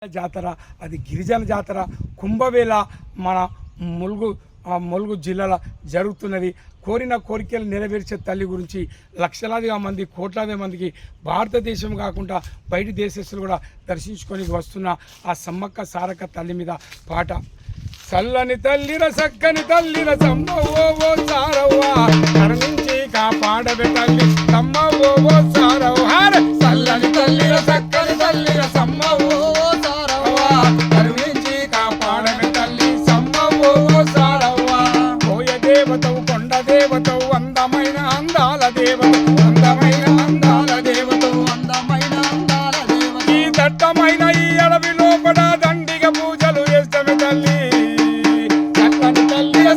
జాతర అది గిరిజన జాతర కుంభవేళ మన ములుగు జిల్లాలో జరుగుతున్నది. కోరిన కోరికలు నెరవేర్చే తల్లి గురించి లక్షలాదిగా మంది కోట్లాది మందికి భారతదేశం కాకుండా బయటి దేశస్తులు కూడా దర్శించుకొని వస్తున్న ఆ సమ్మక్క సారక్క తల్లి మీద పాట. చల్లని తల్లిర సక్కని తల్లిర సమ్మవో సారవ్వా కరుణించి కాపాడవే తల్లి సమ్మవో సారవ్వా. చల్లని తల్లిర సక్కని తల్లిర సమ్మవో సారవ్వా కరుణించి కాపాడవే తల్లి సమ్మవో సారవ్వా. కోయ దేవతవు కొండ దేవతవు అందమైన అందాల దేవతవు అందమైన అందాల దేవతవు అందమైన అందాల దేవత. ఈ దట్టమైన ఈ అడవి లోపల దండిగా పూజలు చేస్తమే తల్లి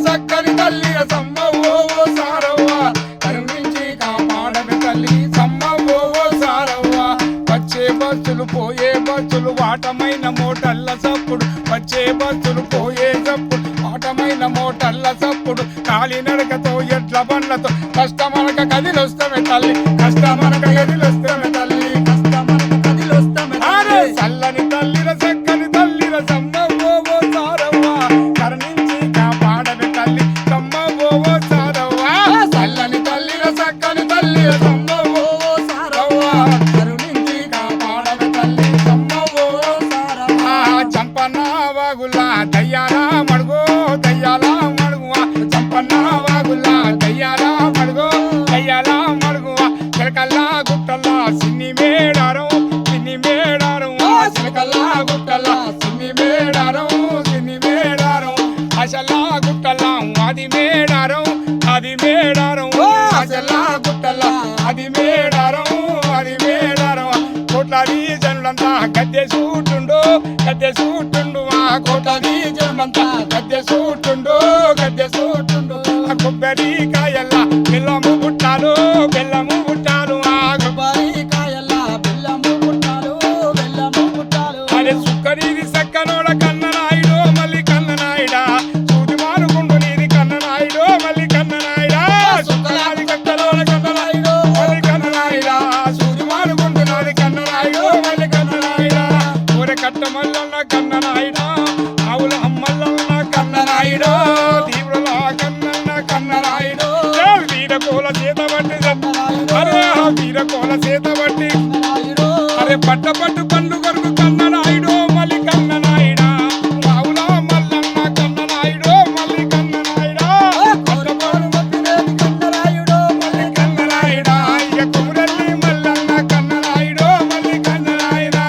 సక్కని తల్లి సమ్మవో సారవ్వా కరుణించి కాపాడవే తల్లి సమ్మవో సారవ్వా. వచ్చే బస్సులు పోయే బస్సులు వాటమైన మోటల్ల సప్పుడు వచ్చే బస్సులు పోయే సప్పుడు వాటమైన మోటల్ల సప్పుడు కాలినడకతో ఎడ్ల బండ్లతో కష్టమనక కదిలొస్తమే తల్లి కష్టమనక కదిలొస్తమే తల్లి కష్టమనక కదిలొస్తమే చల్లని తల్లిర సక్కని తల్లిర సమ్మవో సారవ్వా కరుణించి కాపాడవే తల్లి సమ్మవో సారవ్వా. చల్లని తల్లిర సక్కని తల్లిర సమ్మవో సారవ్వా కరుణించి కాపాడవే తల్లి సమ్మవో సారవ్వా. చంపన్న వాగులా దయ్యాలా మడుగో దయ్యాలా మడుగువా చంపన్న వాగులా దయ్యాలా మడుగో దయ్యాలా మడుగువా. చిలకల్లా గుట్టల్లా సిన్ని మేడారం సిన్ని మేడారం చిలకల్లా గుట్టల్లా సిన్ని మేడారం సిన్ని మేడారం అసలా గుట్టల్లా అది మేడారం అది మేడారం అసలా గుట్టల్లా అది మేడారం అది మేడారం. కోట్లాది జనులంతా గద్దె సూటుండు గద్దె సూటుండు ఆ కోట్లాది జనులంతా గద్దె సూటుండు గద్దె సూటుండు. ఆ కొబ్బరికాయల్లా బెల్లము బుట్టాలు బెల్లము బుట్టాలు ఆ కొబ్బరికాయల్లా బెల్లము బుట్టాలు బెల్లము బుట్టాలు. అదే సుక్కనిది సక్కనోడ కన్ననాయుడు మళ్ళీ కన్ననాయుడా సూది మానుకుండు నీది కన్ననాయుడు మళ్ళీ కన్ననాయుడా సుక్కనాది కట్టలోడ కన్ననాయుడు మళ్ళీ కన్ననాయుడా సూది మానుకుండు నాది కన్ననాయుడు మళ్ళీ కన్ననాయుడా. ఊరే కట్ట మల్లన్న కన్ననాయుడా ఆవుల అమ్మల్లన్న కన్ననాయుడు తీవ్రల కన్నన్న కన్ననాయుడు. వీరకోల చేత బట్టి అరే వీరకోల చేత బట్టి అరే పట్ట పట్టు పండ్లు కొరకు కన్ననాయుడు మళ్ళీ కన్ననాయుడా ఆవుల మల్లన్న కన్ననాయుడు మళ్ళీ కన్ననాయుడా కన్ననాయుడు మళ్ళీ కన్ననాయుడా. ఇక కుమరల్లి మల్లన్న కన్ననాయుడు మళ్ళీ కన్ననాయుడా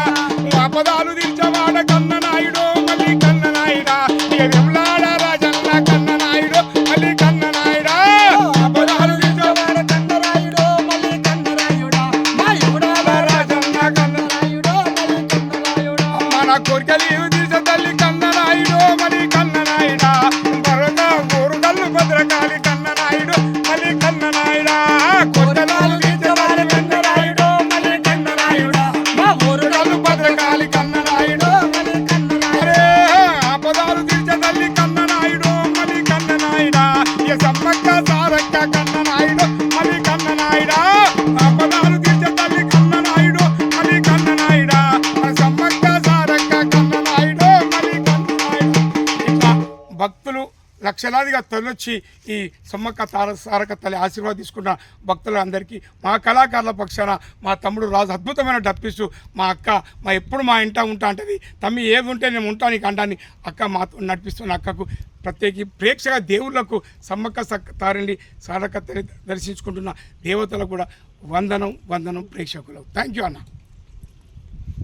ఆపదాలు తీర్చవాడ కన్ననాయుడు మళ్ళీ కన్ననాయుడా. ఇక విమలాడ రాజన్న కన్ననాయుడు మళ్ళీ కన్ననాయుడా ఆపదాలు తీర్చవాడ కన్ననాయుడు మళ్ళీ కన్ననాయుడా. మా ఇవుడాల రాజన్న కన్ననాయుడు మళ్ళీ కన్ననాయుడా. మన కోరికలు తీర్చ తల్లి కన్ననాయుడు మళ్ళీ కన్ననాయుడా. బరగా ఊరుగల్లు భద్రకాళి కన్ననాయుడు మళ్ళీ కన్ననాయుడా. కోరికలు తీర్చవాడ కన్ననాయుడు మళ్ళీ కన్ననాయుడా. మా ఊరుగల్లు భద్రకాళి కన్ననాయుడు మళ్ళీ కన్ననాయుడే ఆపదాలు తీర్చ తల్లి కన్ననాయుడు మళ్ళీ కన్ననాయుడా. ఇక సమ్మక్క సారక్క కన్ననాయుడు మళ్ళీ కన్ననాయుడా ఆపదాలు తీర్చ తల్లి కన్ననాయుడు మళ్ళీ కన్ననాయుడా. సమ్మక్క సారక్క కన్ననాయుడు మళ్ళీ కన్ననాయుడు. ఇట్లా భక్తులు లక్షలాదిగా తొలొచ్చి ఈ సమ్మక్క సారక్క తల్లి ఆశీర్వాదం తీసుకున్న భక్తులందరికీ మా కళాకారుల పక్షాన మా తమ్ముడు రాజు అద్భుతమైన డప్పిస్తూ మా అక్క మా ఎప్పుడు మా ఇంట ఉంటా అంటది తమ్మి ఏది ఉంటే నేను ఉంటాను నీకు అంటాను అక్క మాతో నడిపిస్తున్న అక్కకు ప్రత్యేకి ప్రేక్షక దేవుళ్లకు సమ్మక్క తారండి సారక్క తల్లి దర్శించుకుంటున్న దేవతలకు కూడా వందనం వందనం ప్రేక్షకులు. థ్యాంక్ యూ అన్న.